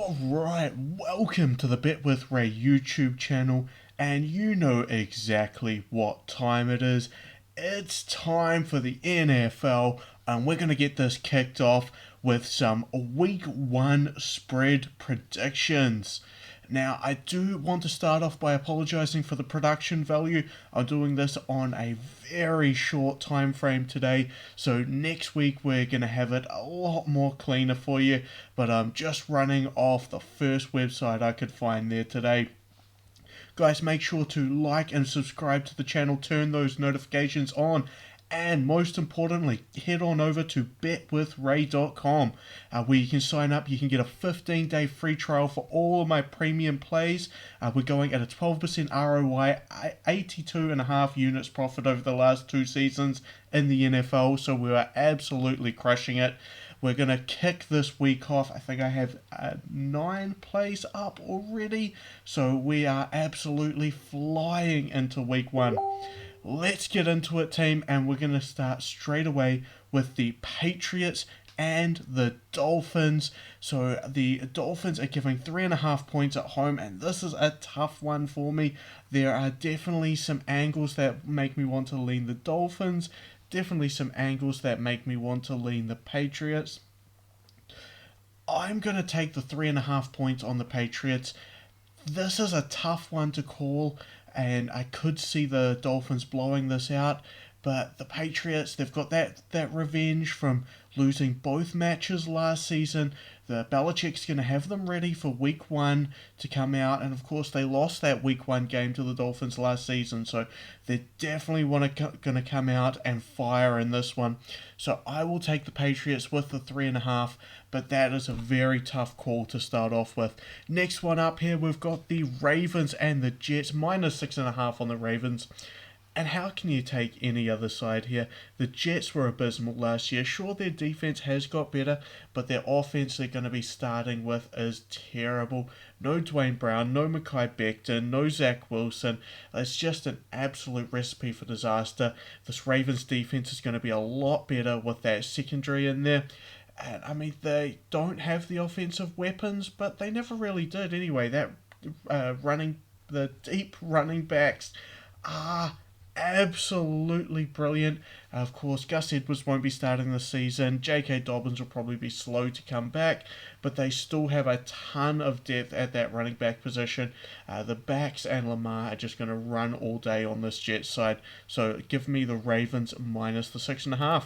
Alright, welcome to the Bet with Ray YouTube channel, and you know exactly what time it is. It's time for the NFL, and we're going to get this kicked off with some week 1 spread predictions. Now, I do want to start off by apologizing for the production value. I'm doing this on a very short time frame today, so next week we're going to have it a lot more cleaner for you, but I'm just running off the first website I could find there today. Guys, make sure to like and subscribe to the channel, turn those notifications on, and most importantly, head on over to betwithray.com where you can sign up. You can get a 15-day free trial for all of my premium plays. We're going at a 12% ROI, 82.5 units profit over the last 2 seasons in the NFL, so we are absolutely crushing it. We're going to kick this week off. I think I have 9 plays up already, so we are absolutely flying into week 1. Let's get into it, team, and we're going to start straight away with the Patriots and the Dolphins. So the Dolphins are giving 3.5 points at home, and this is a tough one for me. There are definitely some angles that make me want to lean the Dolphins, definitely some angles that make me want to lean the Patriots. I'm going to take the 3.5 points on the Patriots. This is a tough one to call, and I could see the Dolphins blowing this out, but the Patriots, they've got that revenge from losing both matches last season. The Belichick's going to have them ready for week 1 to come out, and of course they lost that week 1 game to the Dolphins last season, so they definitely going to come out and fire in this one. So I will take the Patriots with the 3.5, but that is a very tough call to start off with. Next one up here, we've got the Ravens and the Jets, minus 6.5 on the Ravens. And how can you take any other side here? The Jets were abysmal last year. Sure, their defense has got better, but their offense they're going to be starting with is terrible. No Dwayne Brown, no Mekhi Becton, no Zach Wilson. It's just an absolute recipe for disaster. This Ravens defense is going to be a lot better with that secondary in there. And I mean, they don't have the offensive weapons, but they never really did anyway. The deep running backs are absolutely brilliant. Of course, Gus Edwards won't be starting this season. J.K. Dobbins will probably be slow to come back, but they still have a ton of depth at that running back position. The backs and Lamar are just going to run all day on this Jets side. So give me the Ravens minus the 6.5.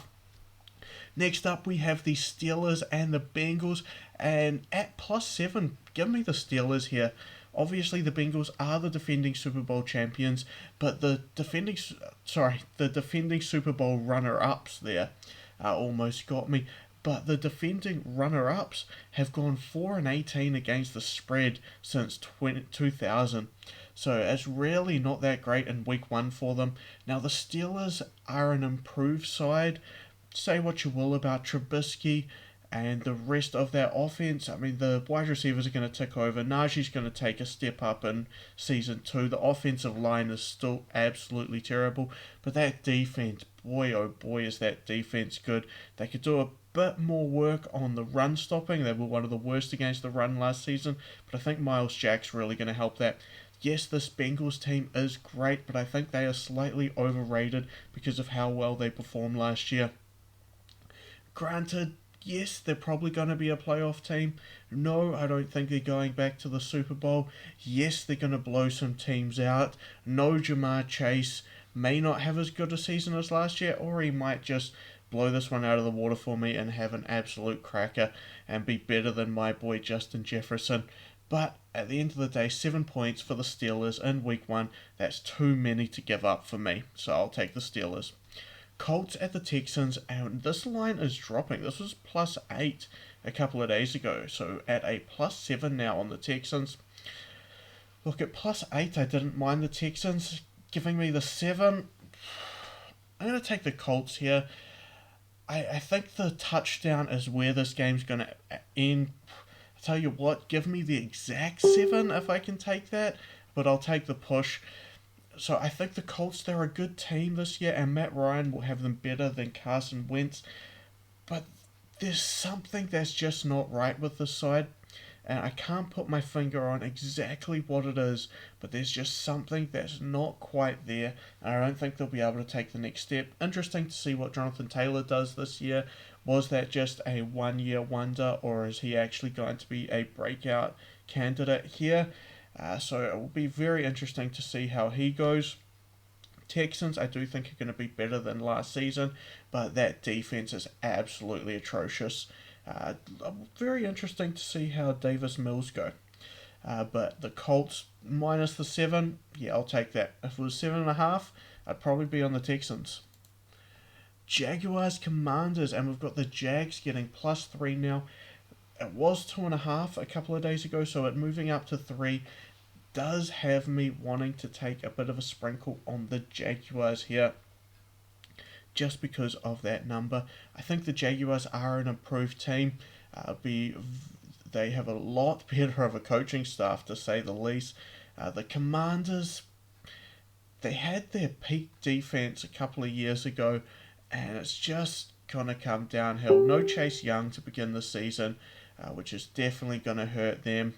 Next up, we have the Steelers and the Bengals, and at +7, give me the Steelers here. Obviously, the Bengals are the defending Super Bowl champions, but the defending Super Bowl runner-ups there almost got me. But the defending runner-ups have gone 4-18 against the spread since 2000. So it's really not that great in week 1 for them. Now, the Steelers are an improved side. Say what you will about Trubisky and the rest of that offense. I mean, the wide receivers are going to tick over. Najee's going to take a step up in season 2. The offensive line is still absolutely terrible, but that defense, boy oh boy is that defense good. They could do a bit more work on the run stopping. They were one of the worst against the run last season, but I think Miles Jack's really going to help that. Yes, this Bengals team is great, but I think they are slightly overrated because of how well they performed last year. Granted, yes, they're probably going to be a playoff team. No, I don't think they're going back to the Super Bowl. Yes, they're going to blow some teams out. No, Jamar Chase may not have as good a season as last year, or he might just blow this one out of the water for me and have an absolute cracker and be better than my boy Justin Jefferson. But at the end of the day, 7 points for the Steelers in week 1. That's too many to give up for me, so I'll take the Steelers. Colts at the Texans, and this line is dropping. This was +8 a couple of days ago, so at a +7 now on the Texans. Look, at +8, I didn't mind the Texans. Giving me the 7, I'm going to take the Colts here. I think the touchdown is where this game's going to end. I tell you what, give me the exact 7 if I can take that, but I'll take the push. So I think the Colts, they're a good team this year, and Matt Ryan will have them better than Carson Wentz. But there's something that's just not right with this side. and I can't put my finger on exactly what it is, but there's just something that's not quite there, and I don't think they'll be able to take the next step. Interesting to see what Jonathan Taylor does this year. Was that just a 1 year wonder, or is he actually going to be a breakout candidate here? So it will be very interesting to see how he goes. Texans, I do think, are going to be better than last season, but that defense is absolutely atrocious. Very interesting to see how Davis Mills go. But the Colts minus the 7, yeah, I'll take that. If it was 7.5, I'd probably be on the Texans. Jaguars Commanders, and we've got the Jags getting +3 now. It was 2.5 a couple of days ago, so it moving up to 3 does have me wanting to take a bit of a sprinkle on the Jaguars here, just because of that number. I think the Jaguars are an improved team. They have a lot better of a coaching staff, to say the least. The Commanders, they had their peak defense a couple of years ago, and it's just gonna come downhill. No Chase Young to begin the season, which is definitely gonna hurt them.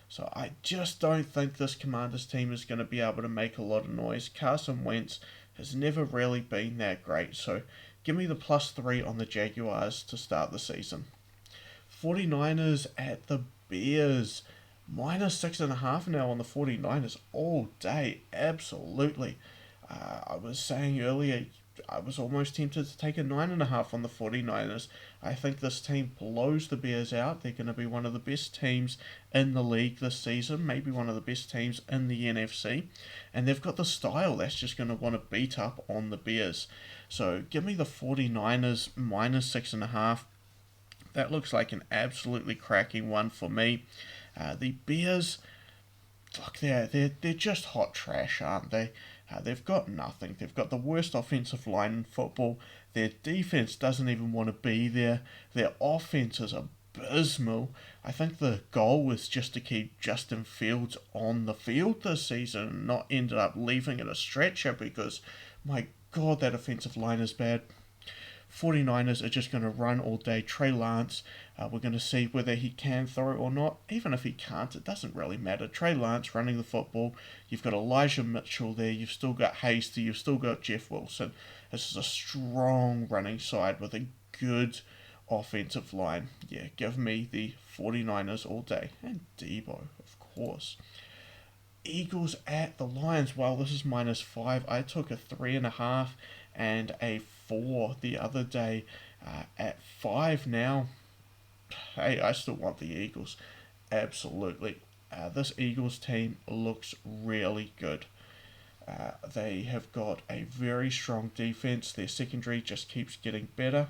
So I just don't think this Commanders team is going to be able to make a lot of noise. Carson Wentz has never really been that great, so give me the +3 on the Jaguars to start the season. 49ers at the Bears. -6.5 now on the 49ers all day. Absolutely. I was saying earlier, I was almost tempted to take a 9.5 on the 49ers. I think this team blows the Bears out. They're going to be one of the best teams in the league this season, maybe one of the best teams in the NFC. And they've got the style that's just going to want to beat up on the Bears. So give me the 49ers -6.5. That looks like an absolutely cracking one for me. The Bears, look, they're just hot trash, aren't they? They've got nothing. They've got the worst offensive line in football. Their defense doesn't even want to be there. Their offense is abysmal. I think the goal was just to keep Justin Fields on the field this season and not ended up leaving it a stretcher because, my God, that offensive line is bad. 49ers are just going to run all day. Trey Lance, we're going to see whether he can throw or not. Even if he can't, it doesn't really matter. Trey Lance running the football. You've got Elijah Mitchell there. You've still got Hasty. You've still got Jeff Wilson. This is a strong running side with a good offensive line. Yeah, give me the 49ers all day. And Debo, of course. Eagles at the Lions. Well, this is -5. I took a 3.5 and a 4 the other day. At 5 now. Hey, I still want the Eagles. Absolutely. This Eagles team looks really good. They have got a very strong defense. Their secondary just keeps getting better.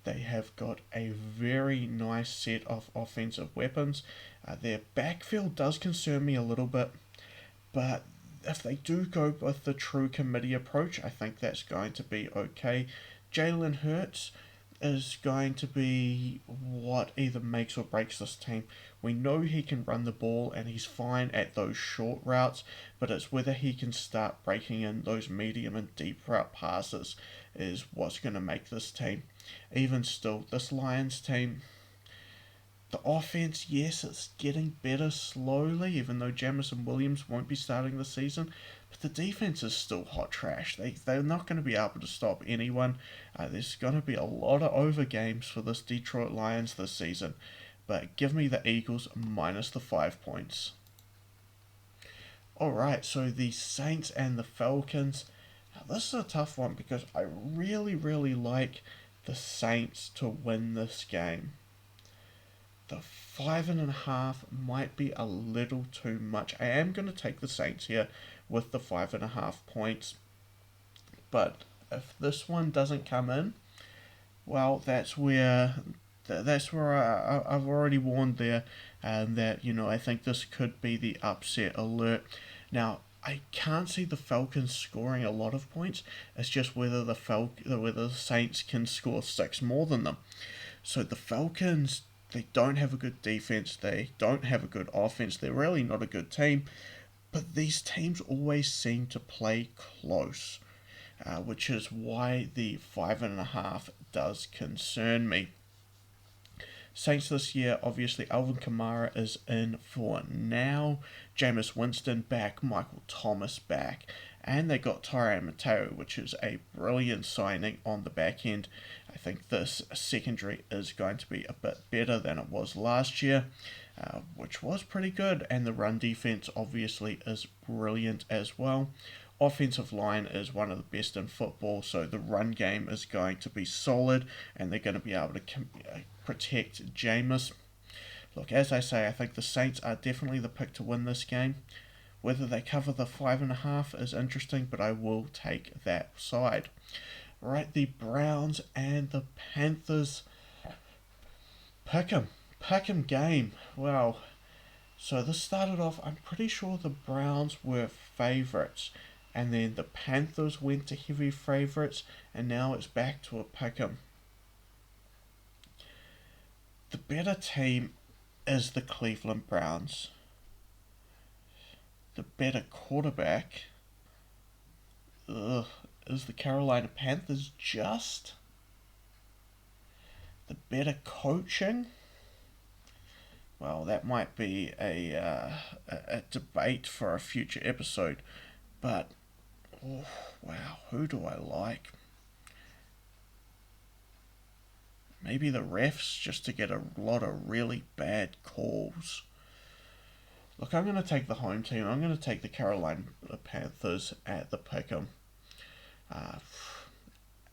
They have got a very nice set of offensive weapons. Their backfield does concern me a little bit, but if they do go with the true committee approach, I think that's going to be okay. Jalen Hurts is going to be what either makes or breaks this team. We know he can run the ball and he's fine at those short routes, but it's whether he can start breaking in those medium and deep route passes is what's going to make this team. Even still, this Lions team, the offense, yes, it's getting better slowly, even though Jamison Williams won't be starting the season. But the defense is still hot trash. They're not going to be able to stop anyone. There's going to be a lot of over games for this Detroit Lions this season. But give me the Eagles minus the 5 points. Alright, so the Saints and the Falcons. Now, this is a tough one because I really, really like the Saints to win this game. The 5.5 might be a little too much. I am going to take the Saints here with the 5.5 points. But if this one doesn't come in, well, that's where I've already warned there that, I think this could be the upset alert. Now, I can't see the Falcons scoring a lot of points. It's just whether the Saints can score 6 more than them. So the Falcons, they don't have a good defense. They don't have a good offense. They're really not a good team. But these teams always seem to play close, which is why the 5.5 does concern me. Saints this year, obviously, Alvin Kamara is in for now. Jameis Winston back, Michael Thomas back, and they got Tyrann Mateo, which is a brilliant signing on the back end. I think this secondary is going to be a bit better than it was last year, which was pretty good, and the run defense obviously is brilliant as well. Offensive line is one of the best in football, so the run game is going to be solid, and they're going to be able to protect Jameis. Look, as I say, I think the Saints are definitely the pick to win this game. Whether they cover the 5.5 is interesting, but I will take that side. Right, the Browns and the Panthers. Pick 'em game. Wow. So this started off, I'm pretty sure the Browns were favourites, and then the Panthers went to heavy favourites, and now it's back to a pick 'em. The better team is the Cleveland Browns. The better quarterback is the Carolina Panthers just. The better coaching, well, that might be a debate for a future episode, but wow, who do I like? Maybe the refs, just to get a lot of really bad calls. Look, I'm going to take the home team. I'm going to take the Carolina Panthers at the pick'em.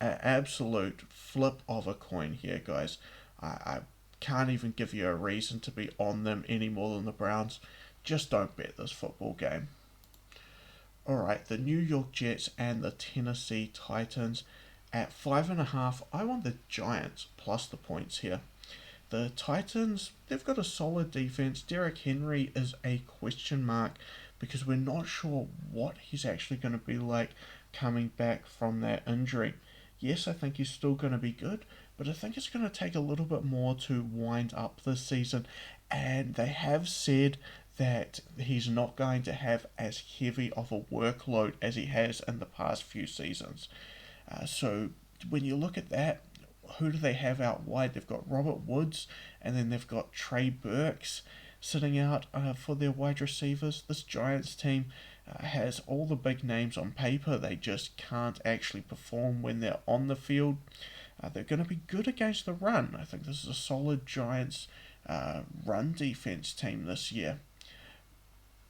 Absolute flip of a coin here, guys. I can't even give you a reason to be on them any more than the Browns. Just don't bet this football game. Alright, the New York Jets and the Tennessee Titans. At 5.5, I want the Giants plus the points here. The Titans, they've got a solid defense. Derrick Henry is a question mark because we're not sure what he's actually going to be like coming back from that injury. Yes, I think he's still going to be good, but I think it's going to take a little bit more to wind up this season. And they have said that he's not going to have as heavy of a workload as he has in the past few seasons. So when you look at that, who do they have out wide? They've got Robert Woods, and then they've got Trey Burks sitting out for their wide receivers. This Giants team has all the big names on paper. They just can't actually perform when they're on the field. They're going to be good against the run. I think this is a solid Giants run defense team this year.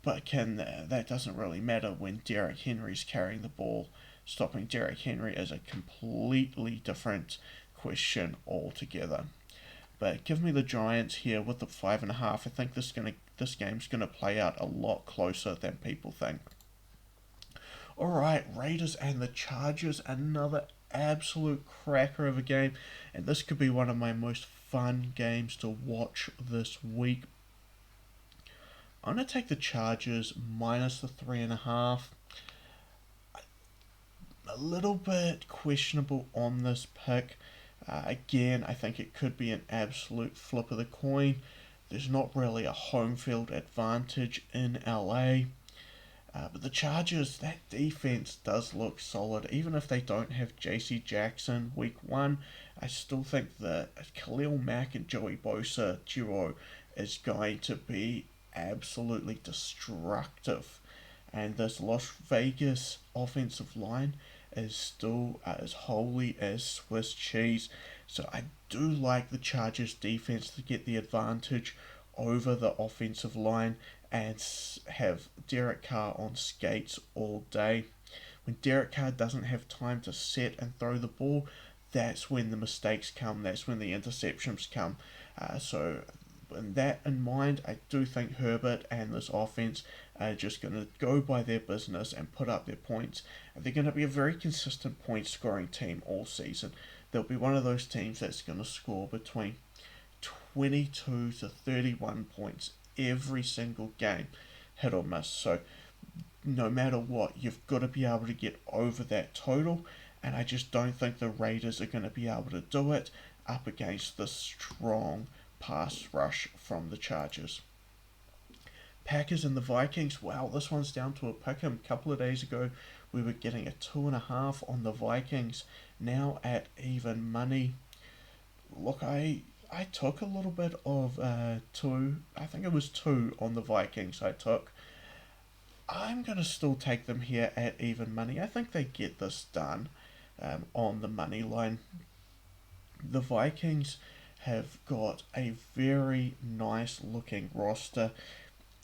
But that doesn't really matter when Derrick Henry's carrying the ball. Stopping Derrick Henry is a completely different question altogether. But give me the Giants here with the 5.5. I think this game's gonna play out a lot closer than people think. Alright, Raiders and the Chargers, another absolute cracker of a game, and this could be one of my most fun games to watch this week. I'm gonna take the Chargers minus the 3.5. A little bit questionable on this pick. Again, I think it could be an absolute flip of the coin. There's not really a home field advantage in LA. But the Chargers, that defense does look solid. Even if they don't have JC Jackson week 1, I still think the Khalil Mack and Joey Bosa duo is going to be absolutely destructive. And this Las Vegas offensive line is still as holy as Swiss cheese. So I do like the Chargers defense to get the advantage over the offensive line and have Derek Carr on skates all day. When Derek Carr doesn't have time to set and throw the ball, that's when the mistakes come, that's when the interceptions come. So with that in mind, I do think Herbert and this offense are just going to go by their business and put up their points. And they're going to be a very consistent point scoring team all season. They'll be one of those teams that's going to score between 22 to 31 points every single game, hit or miss. So no matter what, you've got to be able to get over that total, and I just don't think the Raiders are going to be able to do it up against the strong pass rush from the Chargers. Packers and the Vikings, wow, this one's down to a pick'em. A couple of days ago we were getting a 2.5 on the Vikings, now at even money. Look, I I took a little bit of two. I think it was two on the Vikings. I took. I'm gonna still take them here at even money. I think they get this done on the money line. The Vikings have got a very nice looking roster.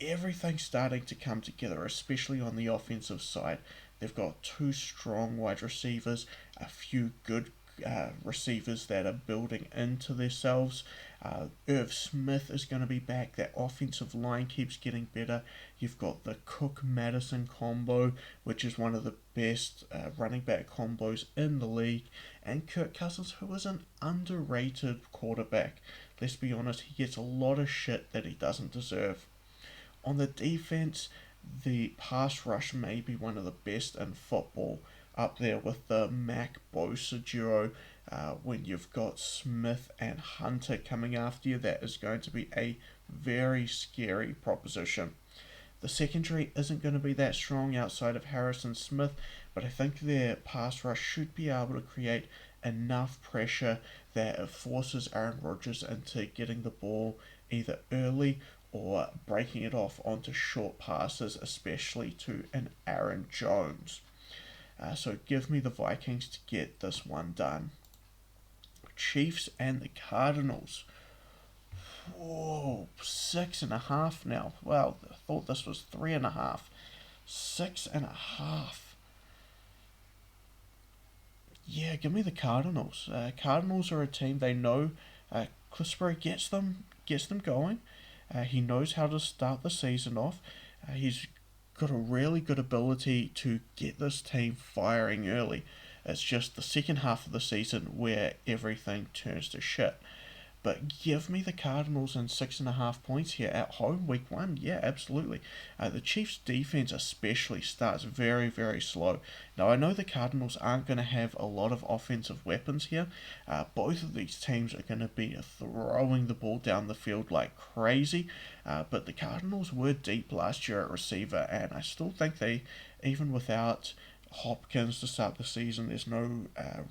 Everything's starting to come together, especially on the offensive side. They've got two strong wide receivers, a few good receivers that are building into themselves. Irv Smith is going to be back. That offensive line keeps getting better. You've got the Cook Madison combo, which is one of the best running back combos in the league, and Kirk Cousins, who is an underrated quarterback. Let's be honest, he gets a lot of shit that he doesn't deserve. On the defense, the pass rush may be one of the best in football, up there with the Mac Bosa duo. When you've got Smith and Hunter coming after you, that is going to be a very scary proposition. The secondary isn't going to be that strong outside of Harrison Smith, but I think their pass rush should be able to create enough pressure that it forces Aaron Rodgers into getting the ball either early or breaking it off onto short passes, especially to an Aaron Jones. So give me the Vikings to get this one done. Chiefs and the Cardinals. Whoa, 6.5 now. Well, I thought this was 3.5. 6.5. Yeah, give me the Cardinals. Cardinals are a team they know. Cliffsbury gets them going. He knows how to start the season off. He's got a really good ability to get this team firing early. It's just the second half of the season where everything turns to shit. But give me the Cardinals and 6.5 points here at home week one. Yeah, absolutely. The Chiefs' defense especially starts very, very slow. Now, I know the Cardinals aren't going to have a lot of offensive weapons here. Both of these teams are going to be throwing the ball down the field like crazy. But the Cardinals were deep last year at receiver, and I still think they, even without Hopkins to start the season. There's no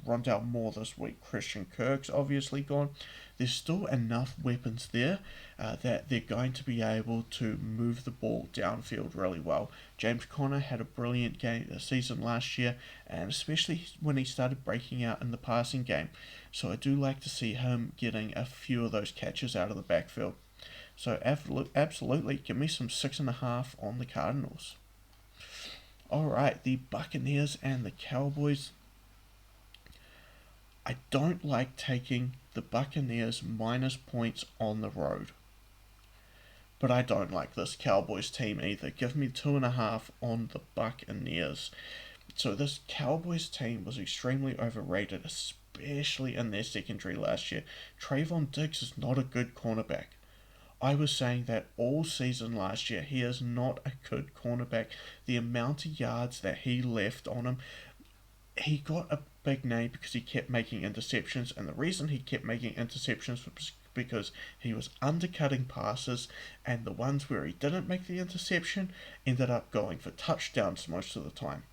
Rondale Moore this week. Christian Kirk's obviously gone. There's still enough weapons there that they're going to be able to move the ball downfield really well. James Conner had a brilliant season last year, and especially when he started breaking out in the passing game. So I do like to see him getting a few of those catches out of the backfield. So absolutely, give me some 6.5 on the Cardinals. Alright, the Buccaneers and the Cowboys. I don't like taking the Buccaneers minus points on the road. But I don't like this Cowboys team either. Give me 2.5 on the Buccaneers. So this Cowboys team was extremely overrated, especially in their secondary last year. Trayvon Diggs is not a good cornerback. I was saying that all season last year. He is not a good cornerback. The amount of yards that he left on him, he got a big name because he kept making interceptions, and the reason he kept making interceptions was because he was undercutting passes, and the ones where he didn't make the interception ended up going for touchdowns most of the time.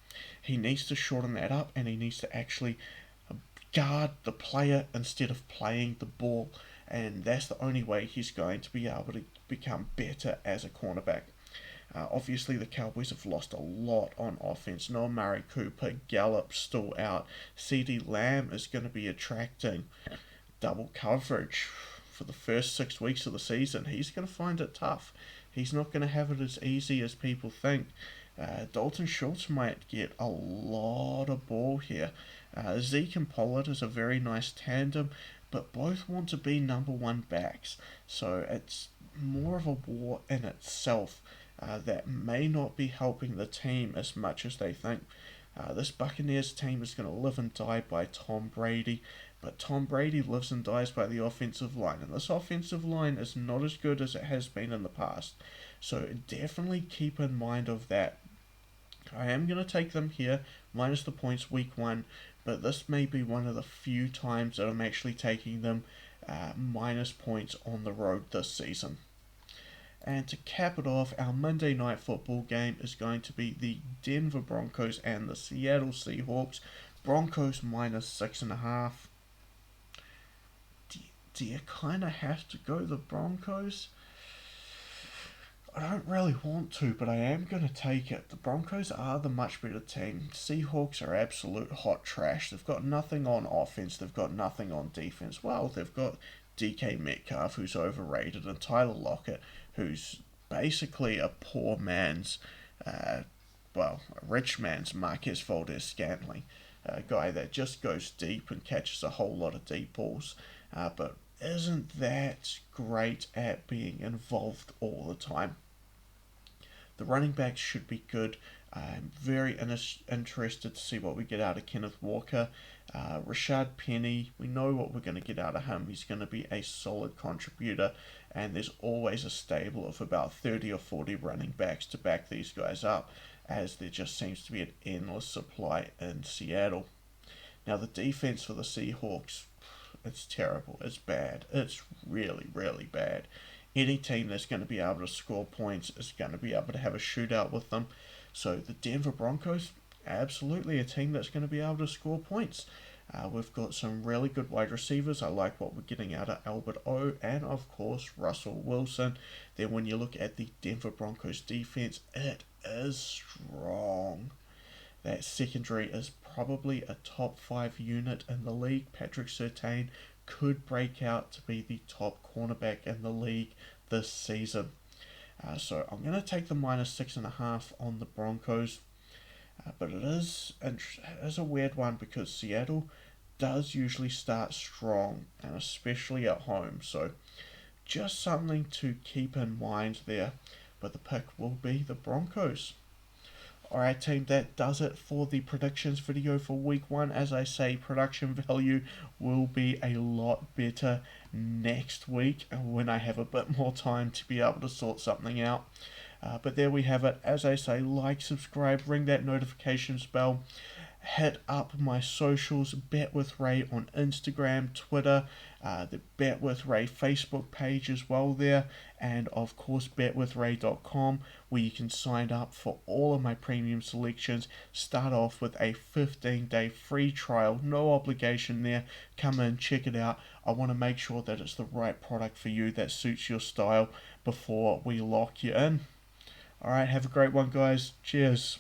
He needs to shorten that up, and he needs to actually guard the player instead of playing the ball, and that's the only way he's going to be able to become better as a cornerback. Obviously, the Cowboys have lost a lot on offense. No Amari Cooper, Gallup still out. CeeDee Lamb is going to be attracting double coverage for the first 6 weeks of the season. He's going to find it tough. He's not going to have it as easy as people think. Dalton Schultz might get a lot of ball here. Zeke and Pollard is a very nice tandem, but both want to be number one backs. So it's more of a war in itself. That may not be helping the team as much as they think. This Buccaneers team is going to live and die by Tom Brady, but Tom Brady lives and dies by the offensive line, and this offensive line is not as good as it has been in the past. So definitely keep in mind of that. I am going to take them here, minus the points week one, but this may be one of the few times that I'm actually taking them minus points on the road this season. And to cap it off, our Monday night football game is going to be the Denver Broncos and the Seattle Seahawks. Broncos minus 6.5. do you kind of have to go the Broncos? I don't really want to, but I am going to take it. The Broncos are the much better team. Seahawks are absolute hot trash. They've got nothing on offense. They've got nothing on defense. Well, they've got DK Metcalf, who's overrated, and Tyler Lockett, who's basically a poor man's, a rich man's Marquez Valdez-Scantling. A guy that just goes deep and catches a whole lot of deep balls, but isn't that great at being involved all the time. The running backs should be good. I'm very interested to see what we get out of Kenneth Walker. Rashad Penny, we know what we're going to get out of him. He's going to be a solid contributor, and there's always a stable of about 30 or 40 running backs to back these guys up, as there just seems to be an endless supply in Seattle. Now, the defense for the Seahawks, it's terrible. It's bad. It's really, really bad. Any team that's going to be able to score points is going to be able to have a shootout with them. So the Denver Broncos, absolutely a team that's going to be able to score points. We've got some really good wide receivers. I like what we're getting out of Albert O and, of course, Russell Wilson. Then when you look at the Denver Broncos defense, it is strong. That secondary is probably a top 5 unit in the league. Patrick Surtain could break out to be the top cornerback in the league this season. So I'm going to take the -6.5 on the Broncos. But it is a weird one because Seattle does usually start strong, and especially at home. So just something to keep in mind there. But the pick will be the Broncos. Alright team, that does it for the predictions video for week 1. As I say, production value will be a lot better next week when I have a bit more time to be able to sort something out. But there we have it. As I say, like, subscribe, ring that notifications bell. Hit up my socials, Bet with Ray on Instagram, Twitter, the Bet with Ray Facebook page as well there, and of course betwithray.com, where you can sign up for all of my premium selections. Start off with a 15-day free trial, no obligation there. Come in, check it out. I want to make sure that it's the right product for you that suits your style before we lock you in. Alright, have a great one guys. Cheers.